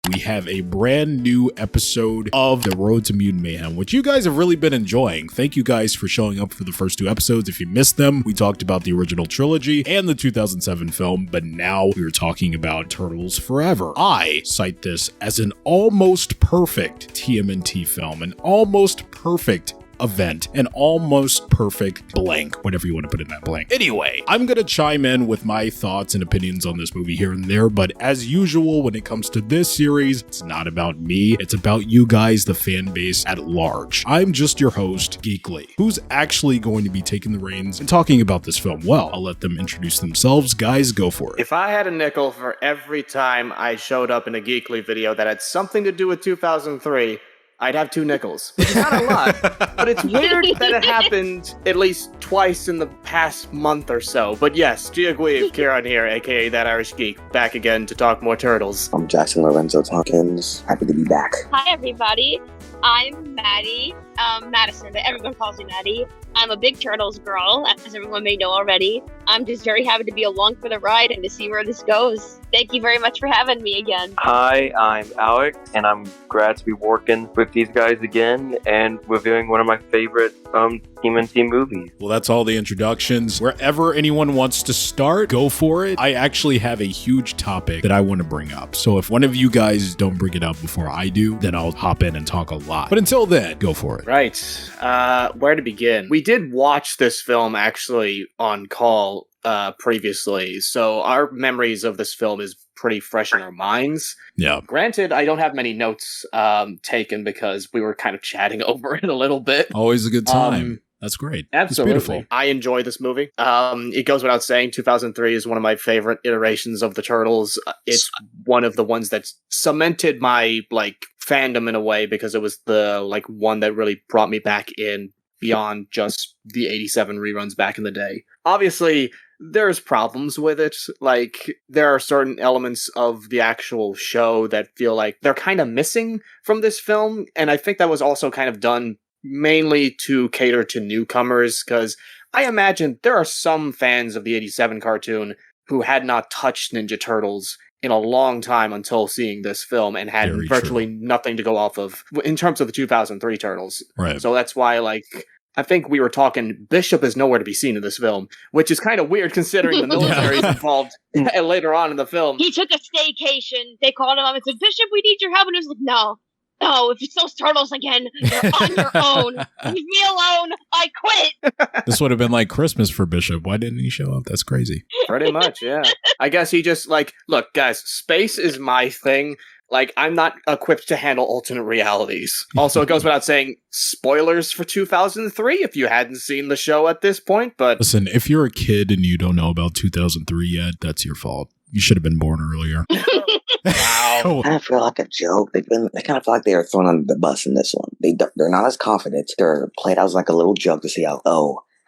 we have a brand new episode of The Road to Mutant Mayhem, which you guys have really been enjoying. Thank you guys for showing up for the first 2 episodes. If you missed them, we talked about the original trilogy and the 2007 film, but now we're talking about Turtles Forever. I cite this as an almost perfect TMNT film, an almost perfect event, an almost perfect blank, whatever you want to put in that blank. Anyway, I'm gonna chime in with my thoughts and opinions on this movie here and there, but as usual, when it comes to this series, it's not about me, it's about you guys, the fan base at large. I'm just your host, Geekily, who's actually going to be taking the reins and talking about this film. Well, I'll let them introduce themselves. Guys, go for it. If I had a nickel for every time I showed up in a Geekily video that had something to do with 2003, I'd have 2 nickels. Which is not a lot, but it's weird that it happened at least twice in the past month or so. But yes, Geekily, Kieran here, aka That Irish Geek, back again to talk more Turtles. I'm Jackson Lorenzo Tompkins. Happy to be back. Hi, everybody. I'm Maddie, Madison, but everyone calls me Maddie. I'm a big Turtles girl, as everyone may know already. I'm just very happy to be along for the ride and to see where this goes. Thank you very much for having me again. Hi, I'm Alex, and I'm glad to be working with these guys again and reviewing one of my favorite TMNT movies. Well, that's all the introductions. Wherever anyone wants to start, go for it. I actually have a huge topic that I want to bring up. So if one of you guys don't bring it up before I do, then I'll hop in and talk a lot. But until then, go for it. Right. Where to begin? We did watch this film actually on call previously, so our memories of this film is pretty fresh in our minds. Yeah. Granted, I don't have many notes taken because we were kind of chatting over it a little bit. Always a good time. That's great. Absolutely. It's beautiful. I enjoy this movie. It goes without saying, 2003 is one of my favorite iterations of the Turtles. It's one of the ones that cemented my fandom in a way, because it was the one that really brought me back in beyond just the 87 reruns back in the day. Obviously, there's problems with it. There are certain elements of the actual show that feel like they're kind of missing from this film, and I think that was also kind of done mainly to cater to newcomers, because I imagine there are some fans of the 87 cartoon who had not touched Ninja Turtles in a long time until seeing this film and had virtually nothing to go off of in terms of the 2003 Turtles. Right. So that's why, I think we were talking, Bishop is nowhere to be seen in this film, which is kind of weird considering the military is involved later on in the film. He took a staycation. They called him up and said, Bishop, we need your help. And he was like, no, if it's those turtles again, you're on your own. Leave me alone. I quit. This would have been like Christmas for Bishop. Why didn't he show up? That's crazy. Pretty much, yeah. I guess he just, look, guys, space is my thing. I'm not equipped to handle alternate realities. Also, it goes without saying, spoilers for 2003 if you hadn't seen the show at this point, but... Listen, if you're a kid and you don't know about 2003 yet, that's your fault. You should have been born earlier. Wow. I kind of feel like a joke. They kind of feel like they are thrown under the bus in this one. They're not as confident. They're played out as like a little joke to see how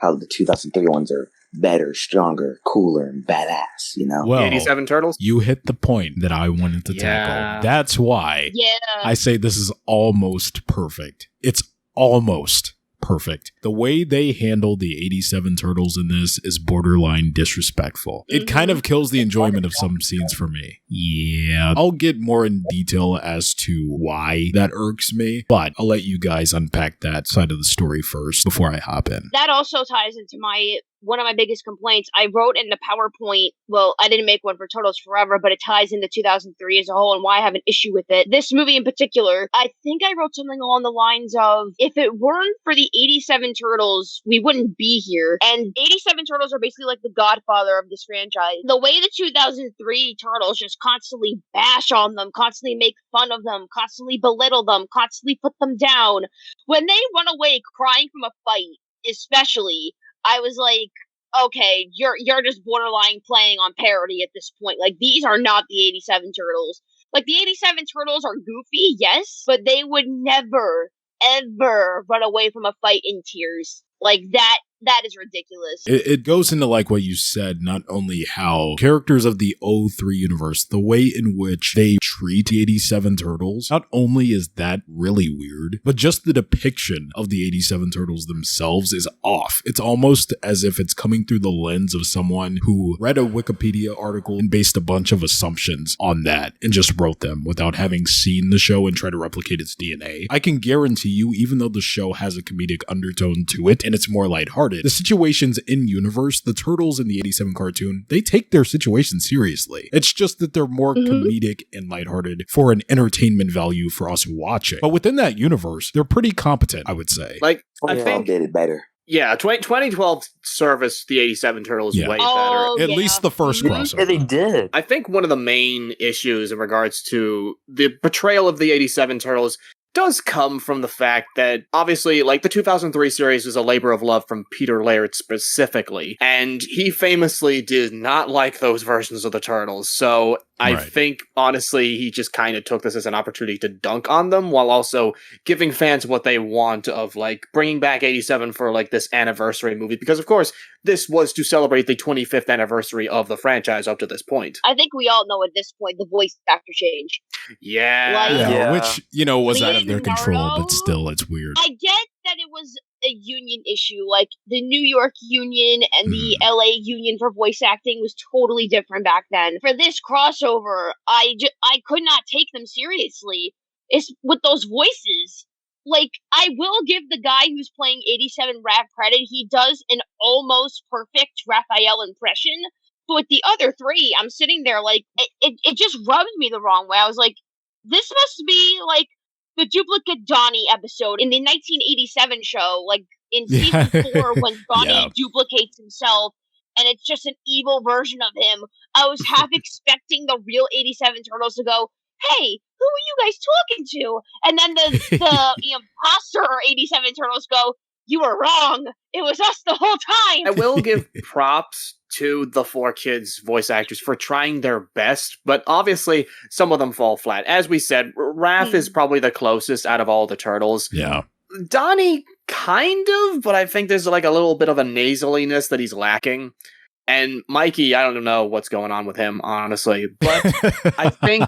the 2003 ones are better, stronger, cooler, and badass, Well, 87 Turtles? You hit the point that I wanted to tackle. That's why I say this is almost perfect. It's almost perfect. The way they handle the 87 Turtles in this is borderline disrespectful. It kind of kills the enjoyment of some scenes for me. Yeah, I'll get more in detail as to why that irks me, but I'll let you guys unpack that side of the story first before I hop in. That also ties into one of my biggest complaints. I wrote in the PowerPoint, well, I didn't make one for Turtles Forever, but it ties into 2003 as a whole and why I have an issue with it. This movie in particular, I think I wrote something along the lines of, if it weren't for the 87 Turtles, we wouldn't be here. And 87 Turtles are basically like the godfather of this franchise. The way the 2003 Turtles just constantly bash on them, constantly make fun of them, constantly belittle them, constantly put them down. When they run away crying from a fight, especially, I was like, okay, you're just borderline playing on parody at this point. These are not the 87 Turtles. The 87 Turtles are goofy, yes, but they would never, ever run away from a fight in tears. That that is ridiculous. It goes into like what you said, not only how characters of the 03 universe, the way in which they treat the 87 Turtles, not only is that really weird, but just the depiction of the 87 Turtles themselves is off. It's almost as if it's coming through the lens of someone who read a Wikipedia article and based a bunch of assumptions on that and just wrote them without having seen the show and try to replicate its DNA. I can guarantee you, even though the show has a comedic undertone to it and it's more lighthearted, the situations in universe, the Turtles in the 87 cartoon, they take their situation seriously. It's just that they're more comedic and lighthearted for an entertainment value for us watching. But within that universe, they're pretty competent, I would say. Like, I 2012 think did it better. Yeah, 2012 serviced the 87 Turtles way better. At least the first crossover. Yeah, they did. I think one of the main issues in regards to the portrayal of the 87 Turtles does come from the fact that, obviously, like, the 2003 series is a labor of love from Peter Laird specifically, and he famously did not like those versions of the Turtles, so I think, honestly, he just kind of took this as an opportunity to dunk on them, while also giving fans what they want of, like, bringing back 87 for, like, this anniversary movie, because, of course, this was to celebrate the 25th anniversary of the franchise up to this point. I think we all know at this point the voice actor change. Yeah. Which, was out of their Leonardo, control, but still, it's weird. I get that it was a union issue, like the New York union and the LA union for voice acting was totally different back then. For this crossover, I could not take them seriously. It's with those voices. Like, I will give the guy who's playing 87 Raph credit. He does an almost perfect Raphael impression. But with the other three, I'm sitting there like, it just rubbed me the wrong way. I was like, this must be like the duplicate Donnie episode in the 1987 show, like in season 4 when Donnie duplicates himself and it's just an evil version of him. I was half expecting the real 87 Turtles to go, hey, who are you guys talking to? And then the imposter 87 Turtles go, you were wrong. It was us the whole time. I will give props to the 4 kids voice actors for trying their best, but obviously some of them fall flat. As we said, Raph is probably the closest out of all the Turtles. Yeah. Donnie, kind of, but I think there's like a little bit of a nasaliness that he's lacking. And Mikey, I don't know what's going on with him, honestly, but I think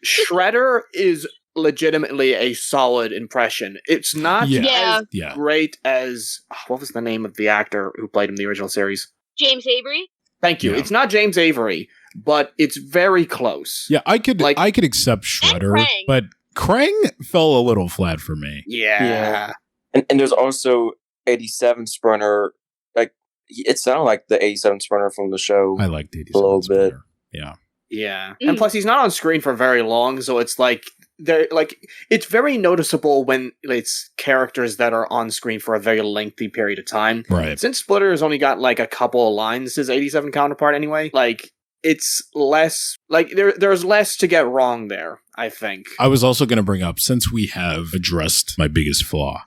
Shredder is legitimately a solid impression. It's not as great as what was the name of the actor who played him in the original series? James Avery. Thank you. It's not James Avery, but it's very close. Yeah, I could accept Shredder, but Krang fell a little flat for me. Yeah. And there's also 87 Sprinter. Like, it sounded like the 87 Sprinter from the show. I liked 87 a little bit. Yeah. Yeah. And plus he's not on screen for very long, so it's like it's very noticeable when it's characters that are on screen for a very lengthy period of time. Right. Since Splitter's only got like a couple of lines, his 87 counterpart anyway, like it's less like there's less to get wrong there, I think. I was also going to bring up, since we have addressed my biggest flaw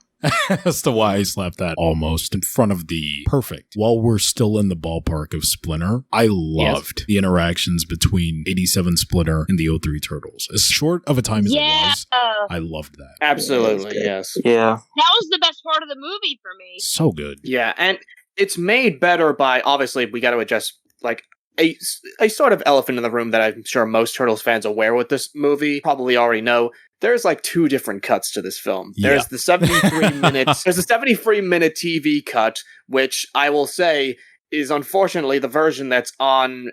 as to why I slapped that almost in front of the perfect, while we're still in the ballpark of Splinter, I loved the interactions between 87 Splinter and the 03 Turtles. As short of a time as it was, I loved that. Absolutely, yes. Yeah. That was the best part of the movie for me. So good. Yeah, and it's made better by, obviously, we got to adjust, like, a sort of elephant in the room that I'm sure most Turtles fans aware with this movie probably already know. There's like 2 different cuts to this film. There's the 73 minutes. There's a 73-minute TV cut, which I will say is unfortunately the version that's on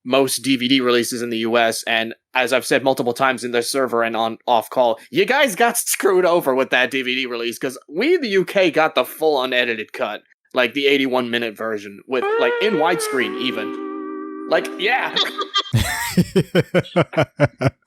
most DVD releases in the US. And as I've said multiple times in the server and on off call, you guys got screwed over with that DVD release because we in the UK got the full unedited cut, like the 81-minute version with like in widescreen even. Like, yeah.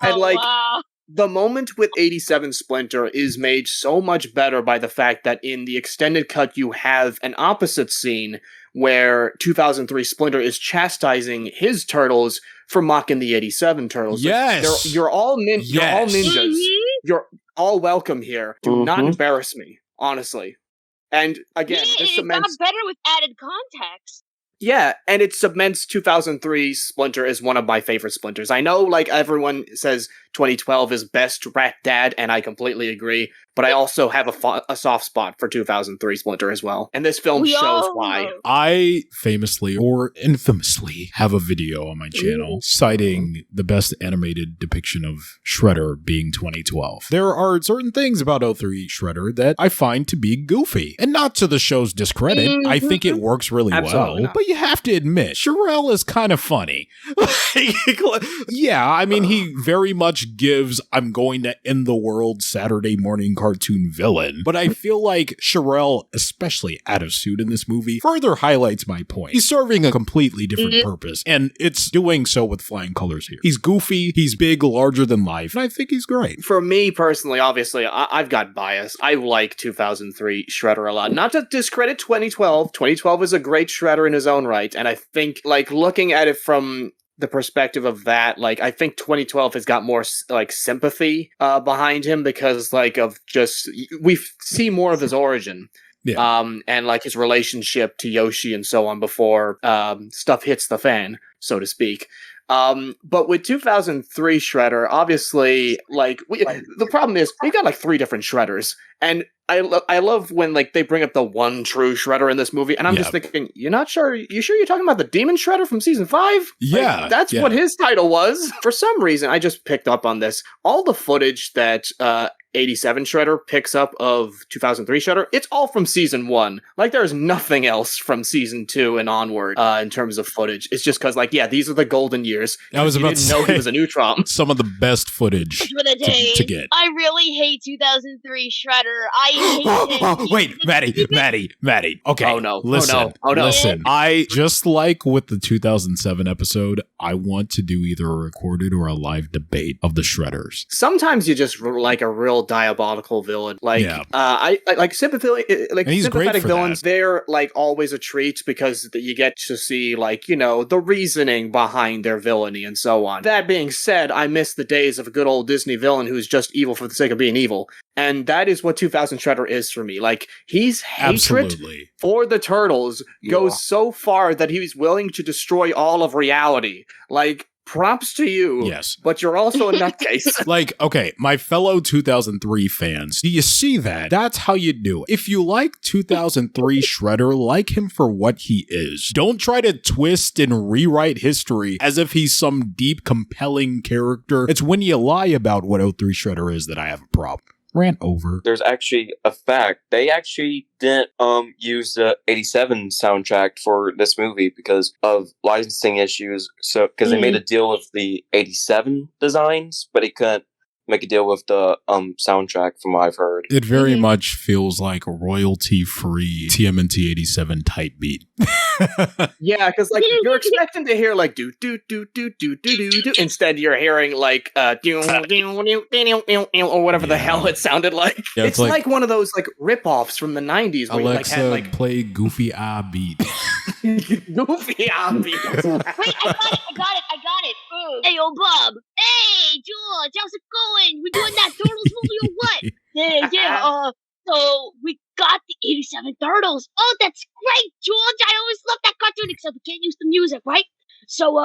And like. Wow. The moment with 87 Splinter is made so much better by the fact that in the extended cut you have an opposite scene where 2003 Splinter is chastising his turtles for mocking the 87 Turtles. Yes! Like, you're all ninjas. Mm-hmm. You're all welcome here. Do not embarrass me, honestly. And again, this cements... It got better with added context. Yeah, and it cements 2003 Splinter as one of my favorite Splinters. I know, like, everyone says 2012 is best Rat Dad, and I completely agree. But I also have a soft spot for 2003 Splinter as well. And this film shows why. I famously or infamously have a video on my channel citing the best animated depiction of Shredder being 2012. There are certain things about 03 Shredder that I find to be goofy. And not to the show's discredit. I think it works really well. But you have to admit, Shirelle is kind of funny. Yeah, I mean, he very much gives I'm going to end the world Saturday morning cartoon villain. But I feel like Shirelle, especially out of suit in this movie, further highlights my point. He's serving a completely different purpose, and it's doing so with flying colors here. He's goofy, he's big, larger than life, and I think he's great. For me personally, obviously, I've got bias. I like 2003 Shredder a lot. Not to discredit 2012. 2012 is a great Shredder in his own right, and I think, like, looking at it from the perspective of that, like, I think 2012 has got more, like, sympathy behind him because, like, of just, we see more of his origin. Yeah. And, like, his relationship to Yoshi and so on before stuff hits the fan, so to speak. But with 2003 Shredder, obviously, like, the problem is we've got, like, 3 different Shredders. And I love when, like, they bring up the one true Shredder in this movie, and I'm just thinking, you sure you're talking about the Demon Shredder from season 5? Yeah. Like, that's what his title was. For some reason, I just picked up on this. All the footage that 87 Shredder picks up of 2003 Shredder, it's all from season 1. Like, there's nothing else from season 2 and onward in terms of footage. It's just because, like, yeah, these are the golden years. I was about to say, know he was a neutron. Some of the best footage to get. I really hate 2003 Shredder. I hate him. Wait, Maddie. Okay. Oh no. Listen. Oh no. Listen. I, just like with the 2007 episode, I want to do either a recorded or a live debate of the Shredders. Sometimes you just like a real diabolical villain. Like, I like sympathetic villains. They're like always a treat because you get to see, like, you know, the reasoning behind their villainy and so on. That being said, I miss the days of a good old Disney villain who's just evil for the sake of being evil. And that is what 2000 Shredder is for me. Like, his hatred for the Turtles goes so far that he's willing to destroy all of reality. Like, props to you. Yes. But you're also a nutcase. Like, okay, my fellow 2003 fans, do you see that? That's how you do it. If you like 2003 Shredder, like him for what he is. Don't try to twist and rewrite history as if he's some deep, compelling character. It's when you lie about what 03 Shredder is that I have a problem. Rant over. There's actually a fact. They actually didn't use the 87 soundtrack for this movie because of licensing issues. So, because they made a deal with the 87 designs, but they couldn't make a deal with the soundtrack from what I've heard. It very much feels like a royalty-free TMNT 87 type beat. Yeah, because like you're expecting to hear like do do do do do do do do. Instead, you're hearing like or whatever the hell it sounded like. Yeah, it's like one of those like rip-offs from the 90s. Where Alexa, you, like, had, like, play Goofy Ah beat. Goofy Ah beat. Wait, I got it. Hey, yo, Bob. Hey, George, how's it going? We doing that Turtles movie or what? Yeah. So we got the 87 Turtles. Oh, that's great, George. I always loved that cartoon, except we can't use the music, right? So,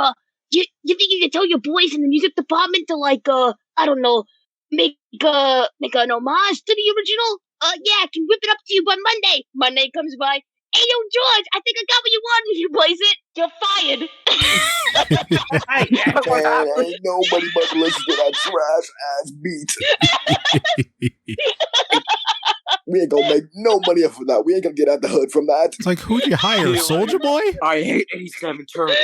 you think you can tell your boys in the music department to, like, I don't know, make an homage to the original? Yeah, I can whip it up to you by Monday. Monday comes by. Hey, yo, George, I think I got what you wanted. You plays it. You're fired. Man, ain't nobody but to listen to that trash-ass beat. We ain't gonna make no money off of that. We ain't gonna get out the hood from that. It's like, who'd you hire, Soldier Boy? I hate 87 Turtles.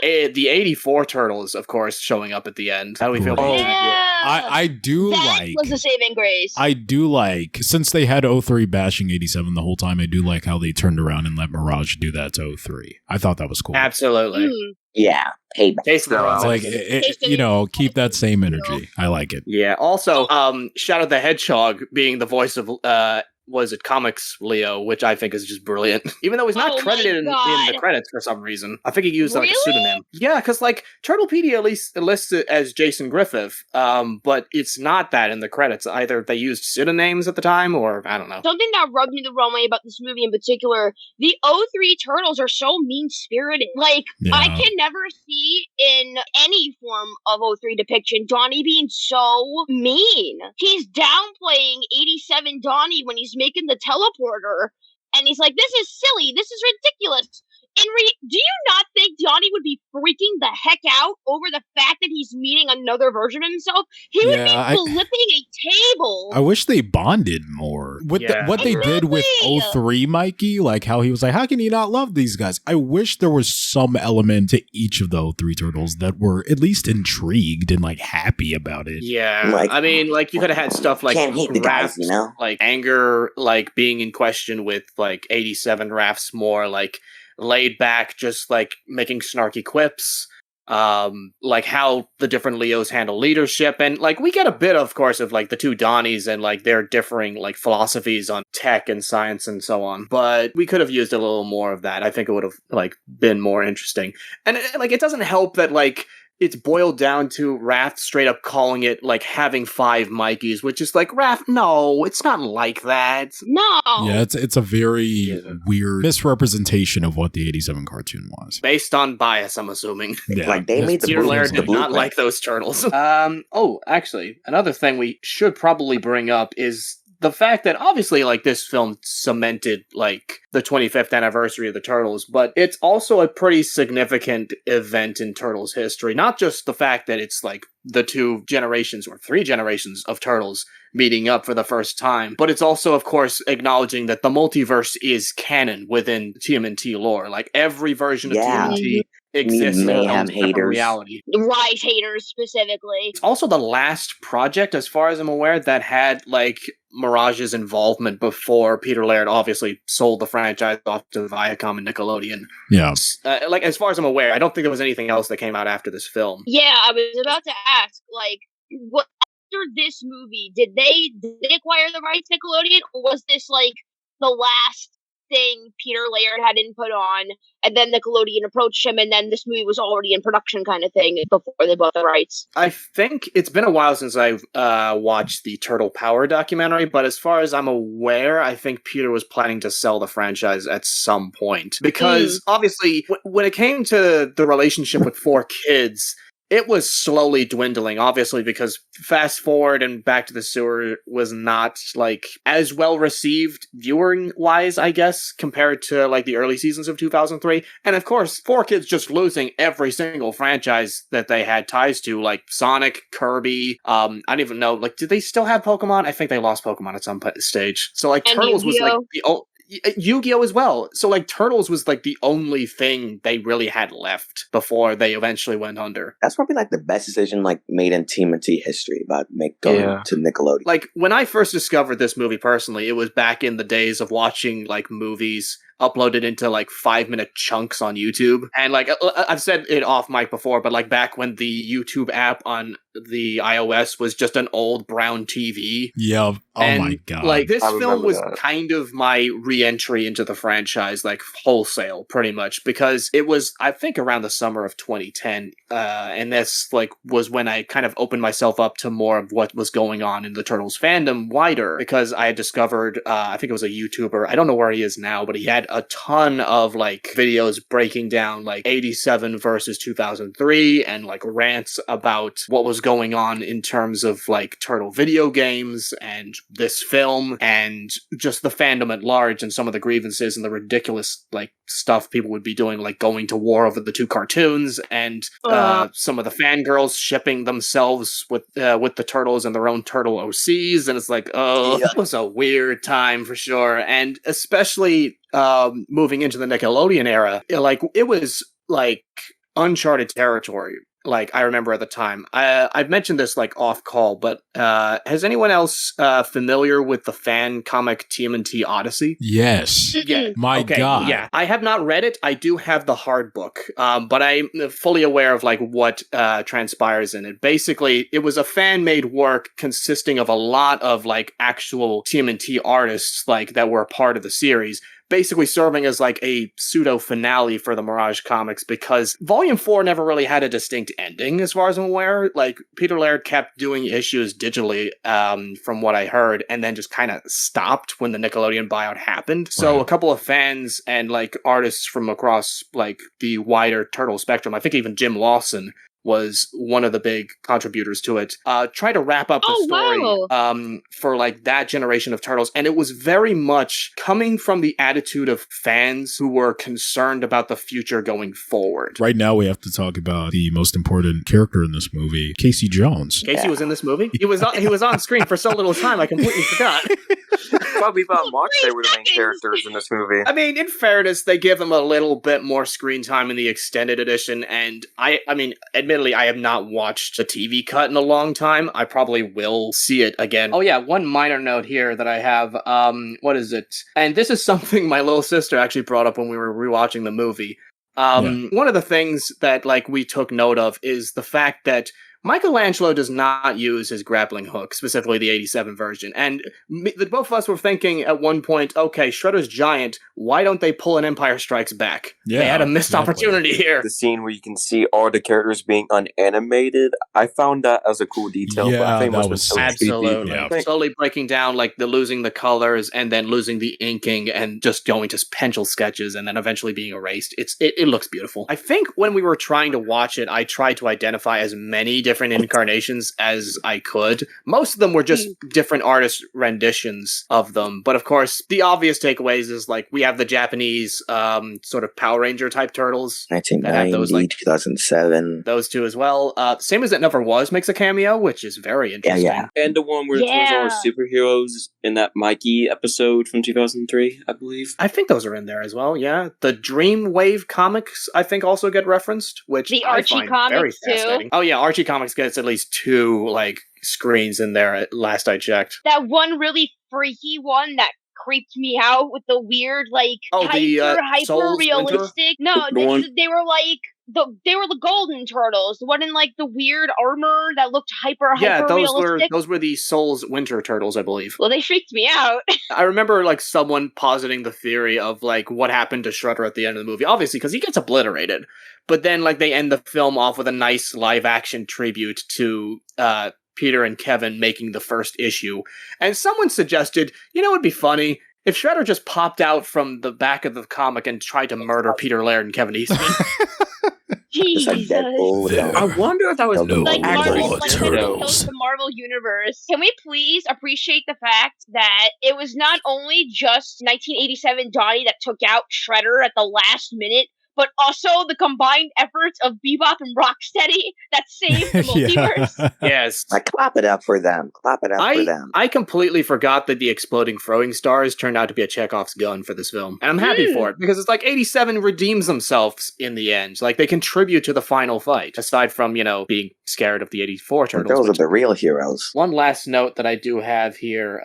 The 84 Turtles, of course, showing up at the end. How do we feel about Yeah. I do that like... was a saving grace. I do like, since they had 03 bashing 87 the whole time, I do like how they turned around and let Mirage do that to 03. I thought that was cool. Absolutely. Yeah, payback. Taste the It's like, you know, keep that same energy. I like it. Yeah. Also, Shadow the Hedgehog being the voice of was it Comics Leo, which I think is just brilliant. Even though he's not credited in the credits for some reason. I think he used like a pseudonym. Yeah, because like Turtlepedia at least lists it as Jason Griffith, but it's not that in the credits. Either they used pseudonyms at the time, or I don't know. Something that rubbed me the wrong way about this movie in particular, the O3 Turtles are so mean-spirited. Like, I can never see in any form of O3 depiction Donnie being so mean. He's downplaying 87 Donnie when he's making the teleporter, and he's like, this is silly, this is ridiculous. Do you not think Donnie would be freaking the heck out over the fact that he's meeting another version of himself? He would be flipping a table. I wish they bonded more. With what they did with O3 Mikey, like how he was like, how can you not love these guys? I wish there was some element to each of the O3 Turtles that were at least intrigued and like happy about it. Yeah. Like, I mean, like you could have had stuff like can't hate the guys, you know? Like anger, like being in question with like 87 Raph's more like laid back, just like making snarky quips, like how the different Leos handle leadership, and like we get a bit, of course, of like the two Donnies and like their differing like philosophies on tech and science and so on. But we could have used a little more of that. I think it would have like been more interesting. And like it doesn't help that like it's boiled down to Raph straight up calling it like having 5 Mikeys, which is like, Raph, no, it's not like that. No. Yeah, it's a very weird misrepresentation of what the 87 cartoon was. Based on bias, I'm assuming. Yeah. Like they made the Peter Laird did not like those turtles. Actually, another thing we should probably bring up is the fact that obviously like this film cemented like the 25th anniversary of the Turtles, but it's also a pretty significant event in Turtles history. Not just the fact that it's like the 2 generations or 3 generations of Turtles meeting up for the first time, but it's also, of course, acknowledging that the multiverse is canon within TMNT lore. Like every version of TMNT exists in Mayhem haters. Reality. Rise haters specifically. It's also the last project, as far as I'm aware, that had like Mirage's involvement before Peter Laird obviously sold the franchise off to Viacom and Nickelodeon. Yeah. Like as far as I'm aware, I don't think there was anything else that came out after this film. Yeah, I was about to ask, like, what after this movie did they acquire the rights to Nickelodeon, or was this like the last thing Peter Laird had input on, and then Nickelodeon approached him, and then this movie was already in production kind of thing before they bought the rights? I think it's been a while since I've watched the Turtle Power documentary, but as far as I'm aware, I think Peter was planning to sell the franchise at some point. Because obviously, when it came to the relationship with 4Kids, it was slowly dwindling, obviously, because Fast Forward and Back to the Sewer was not, like, as well received viewing-wise, I guess, compared to, like, the early seasons of 2003. And, of course, 4Kids just losing every single franchise that they had ties to, like Sonic, Kirby, I don't even know, like, did they still have Pokemon? I think they lost Pokemon at some stage. So, like, and Turtles was, like, the old... Yu-Gi-Oh! As well. So, like, Turtles was, like, the only thing they really had left before they eventually went under. That's probably, like, the best decision, like, made in TMNT history about going to Nickelodeon. Like, when I first discovered this movie personally, it was back in the days of watching, like, movies uploaded into like 5-minute chunks on YouTube. And like I've said it off mic before, but like back when the YouTube app on the iOS was just an old brown TV. Yeah. Oh my god. Like this film was kind of my re-entry into the franchise, like wholesale, pretty much, because it was, I think, around the summer of 2010, and this like was when I kind of opened myself up to more of what was going on in the Turtles fandom wider, because I had discovered, I think it was a YouTuber, I don't know where he is now, but he had a ton of like videos breaking down like 87 versus 2003 and like rants about what was going on in terms of like Turtle video games and this film and just the fandom at large and some of the grievances and the ridiculous like stuff people would be doing, like going to war over the 2 cartoons and some of the fangirls shipping themselves with the Turtles and their own Turtle OCs, and it's like, that was a weird time for sure. And especially moving into the Nickelodeon era, like it was like uncharted territory like I remember at the time. I've mentioned this like off call, but has anyone else familiar with the fan comic TMNT Odyssey? Yes. Yeah. My God. Yeah. I have not read it. I do have the hard book, but I'm fully aware of like what transpires in it. Basically, it was a fan-made work consisting of a lot of like actual TMNT artists like that were a part of the series, basically serving as like a pseudo finale for the Mirage comics, because Volume 4 never really had a distinct ending as far as I'm aware. Like Peter Laird kept doing issues digitally from what I heard, and then just kind of stopped when the Nickelodeon buyout happened. So a couple of fans and like artists from across like the wider Turtle spectrum, I think even Jim Lawson was one of the big contributors to it, try to wrap up the story for like that generation of Turtles. And it was very much coming from the attitude of fans who were concerned about the future going forward. Right now we have to talk about the most important character in this movie, Casey Jones. Casey was in this movie? He was on screen for so little time, I completely forgot. Probably thought much they were the main characters in this movie. I mean, in fairness, they give them a little bit more screen time in the extended edition, and I mean, admittedly, I have not watched the TV cut in a long time. I probably will see it again. Oh yeah, one minor note here that I have, what is it? And this is something my little sister actually brought up when we were rewatching the movie. One of the things that, like, we took note of is the fact that Michelangelo does not use his grappling hook, specifically the 87 version. And both of us were thinking at one point, okay, Shredder's giant, why don't they pull an Empire Strikes Back? Yeah, they had a missed opportunity here. The scene where you can see all the characters being unanimated, I found that as a cool detail. Yeah, but I think that most was was absolutely. Yeah. Slowly breaking down, like, the losing the colors and then losing the inking and just going to pencil sketches and then eventually being erased. It looks beautiful. I think when we were trying to watch it, I tried to identify as many different incarnations as I could. Most of them were just different artist renditions of them. But of course, the obvious takeaways is like we have the Japanese sort of Power Ranger type turtles. 1990, 2007. Those two as well. Same as It Never Was makes a cameo, which is very interesting. Yeah. And the one where it was all superheroes in that Mikey episode from 2003, I believe. I think those are in there as well, yeah. The Dreamwave comics, I think, also get referenced, which the I Archie find comics very fascinating. Oh yeah, Archie Comics gets at least 2, like, screens in there at last I checked. That one really freaky one that creeped me out with the weird, like, hyper realistic. No, they were like they were the Golden Turtles, the one in like the weird armor that looked hyper realistic. Those were the Souls Winter Turtles, I believe. Well, they freaked me out. I remember like someone positing the theory of like what happened to Shredder at the end of the movie, obviously because he gets obliterated. But then like they end the film off with a nice live action tribute to Peter and Kevin making the first issue. And someone suggested, it would be funny if Shredder just popped out from the back of the comic and tried to murder Peter Laird and Kevin Eastman. Jesus. Like Deadpool. I wonder if that was like actually Marvel, the Marvel Universe. Can we please appreciate the fact that it was not only just 1987 Donnie that took out Shredder at the last minute, but also the combined efforts of Bebop and Rocksteady that saved the multiverse. Yes. I clap it up for them. Clap it up for them. I completely forgot that the exploding throwing stars turned out to be a Chekhov's gun for this film. And I'm happy for it, because it's like 87 redeems themselves in the end. Like, they contribute to the final fight, aside from, being scared of the 84 Turtles. Those are the real heroes. One last note that I do have here,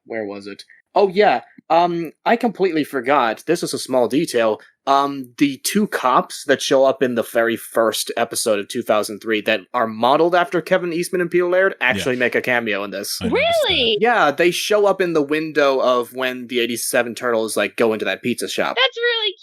where was it? Oh, yeah. I completely forgot. This is a small detail. The 2 cops that show up in the very first episode of 2003 that are modeled after Kevin Eastman and Peter Laird actually make a cameo in this. Really? Yeah, they show up in the window of when the 87 Turtles, like, go into that pizza shop. That's really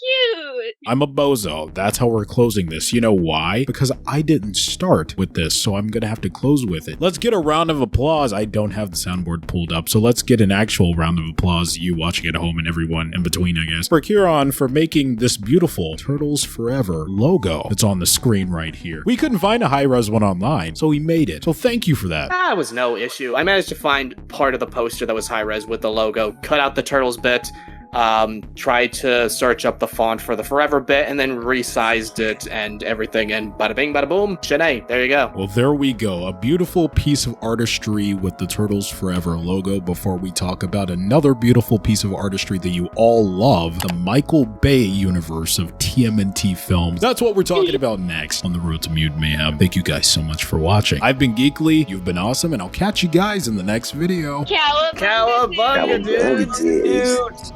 cute! I'm a bozo. That's how we're closing this. You know why? Because I didn't start with this, so I'm gonna have to close with it. Let's get a round of applause. I don't have the soundboard pulled up, so let's get an actual round of applause, you watching at home and everyone in between, I guess, for Kieran for making this beautiful Turtles Forever logo that's on the screen right here. We couldn't find a high-res one online, so he made it. So thank you for that. That was no issue. I managed to find part of the poster that was high-res with the logo, cut out the Turtles bit, tried to search up the font for the Forever bit, and then resized it and everything, and bada bing, bada boom, Shanae, there you go. Well, there we go. A beautiful piece of artistry with the Turtles Forever logo. Before we talk about another beautiful piece of artistry that you all love, the Michael Bay universe of TMNT films. That's what we're talking about next on the Road to Mutant Mayhem. Thank you guys so much for watching. I've been Geekily, you've been awesome, and I'll catch you guys in the next video. Cowabunga, Cowabunga, Cowabunga, dude. dudes.